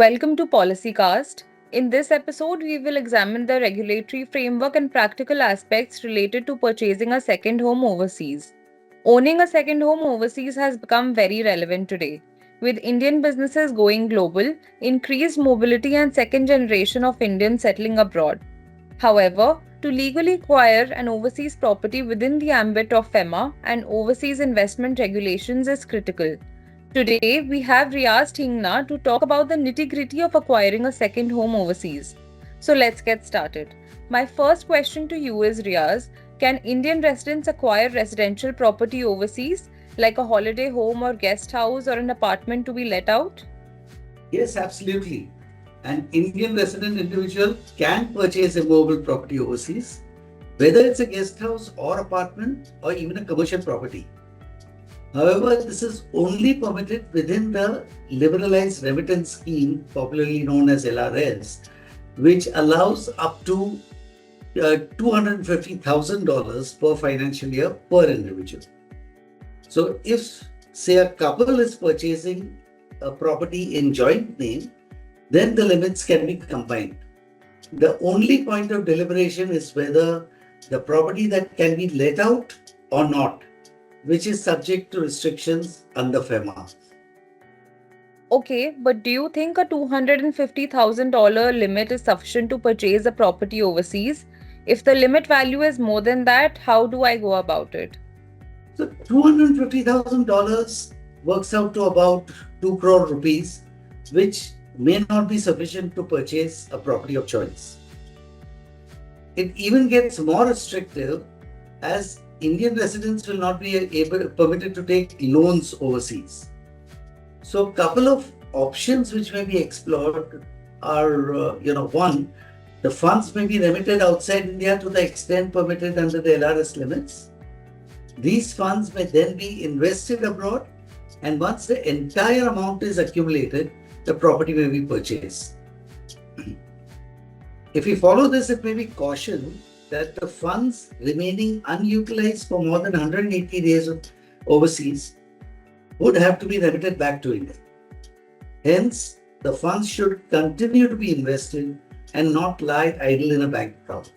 Welcome to PolicyCast. In this episode, we will examine the regulatory framework and practical aspects related to purchasing a second home overseas. Owning a second home overseas has become very relevant today. With Indian businesses going global, increased mobility, and second generation of Indians settling abroad. However, to legally acquire an overseas property within the ambit of FEMA and overseas investment regulations is critical. Today, we have Riaz Thingna to talk about the nitty-gritty of acquiring a second home overseas. So let's get started. My first question to you is, Riaz, can Indian residents acquire residential property overseas, like a holiday home or guest house or an apartment to be let out? Yes, absolutely. An Indian resident individual can purchase a movable property overseas, whether it's a guest house or apartment or even a commercial property. However, this is only permitted within the Liberalised Remittance Scheme, popularly known as LRS, which allows up to $250,000 per financial year per individual. So, if, say, a couple is purchasing a property in joint name, then the limits can be combined. The only point of deliberation is whether the property that can be let out or not, which is subject to restrictions under FEMA. Okay, but do you think a $250,000 limit is sufficient to purchase a property overseas? If the limit value is more than that, how do I go about it? So $250,000 works out to about 2 crore rupees, which may not be sufficient to purchase a property of choice. It even gets more restrictive as Indian residents will not be permitted to take loans overseas. So, a couple of options which may be explored are, one, the funds may be remitted outside India to the extent permitted under the LRS limits. These funds may then be invested abroad, and once the entire amount is accumulated, the property may be purchased. If we follow this, it may be cautioned that the funds remaining unutilized for more than 180 days overseas would have to be remitted back to India. Hence, the funds should continue to be invested and not lie idle in a bank account.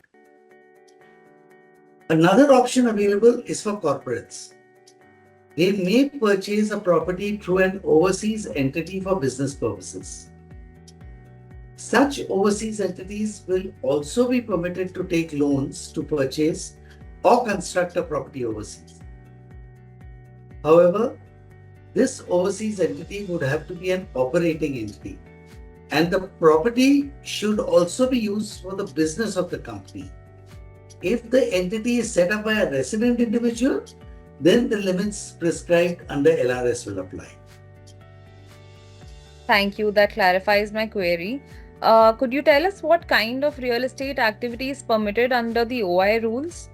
Another option available is for corporates. They may purchase a property through an overseas entity for business purposes. Such overseas entities will also be permitted to take loans to purchase or construct a property overseas. However, this overseas entity would have to be an operating entity, and the property should also be used for the business of the company. If the entity is set up by a resident individual, then the limits prescribed under LRS will apply. Thank you, that clarifies my query. Could you tell us what kind of real estate activity is permitted under the OI rules?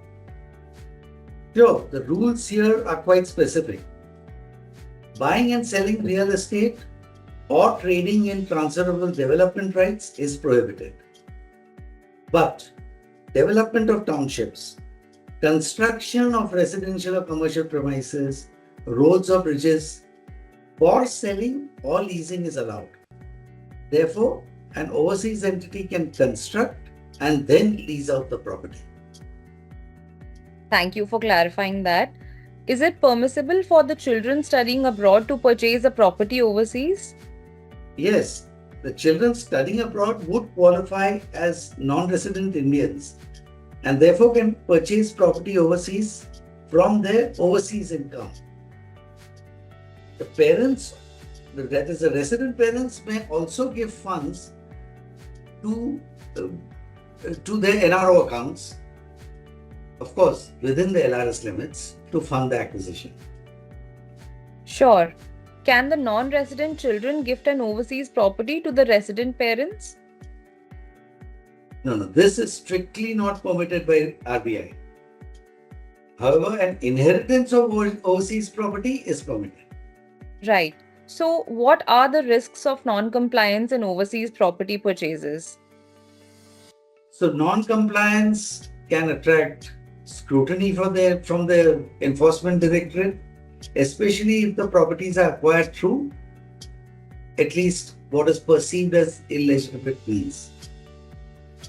Sure, the rules here are quite specific. Buying and selling real estate or trading in transferable development rights is prohibited. But development of townships, construction of residential or commercial premises, roads or bridges, for selling or leasing is allowed. Therefore, an overseas entity can construct and then lease out the property. Thank you for clarifying that. Is it permissible for the children studying abroad to purchase a property overseas? Yes, the children studying abroad would qualify as non-resident Indians and therefore can purchase property overseas from their overseas income. The parents, that is the resident parents, may also give funds to their NRO accounts, of course, within the LRS limits, to fund the acquisition. Sure. Can the non-resident children gift an overseas property to the resident parents? No, this is strictly not permitted by RBI. However, an inheritance of overseas property is permitted. Right. So, what are the risks of non-compliance in overseas property purchases? So, non-compliance can attract scrutiny from the enforcement directorate, especially if the properties are acquired through at least what is perceived as illegitimate means.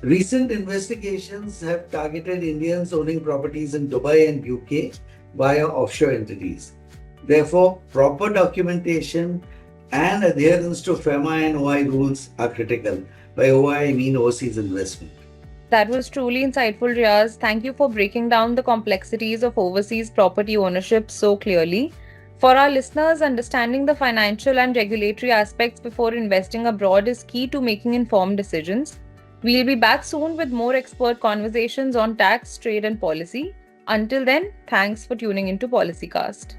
Recent investigations have targeted Indians owning properties in Dubai and UK via offshore entities. Therefore, proper documentation and adherence to FEMA and OI rules are critical. By OI, I mean overseas investment. That was truly insightful, Riaz. Thank you for breaking down the complexities of overseas property ownership so clearly. For our listeners, understanding the financial and regulatory aspects before investing abroad is key to making informed decisions. We'll be back soon with more expert conversations on tax, trade, and policy. Until then, thanks for tuning into PolicyCast.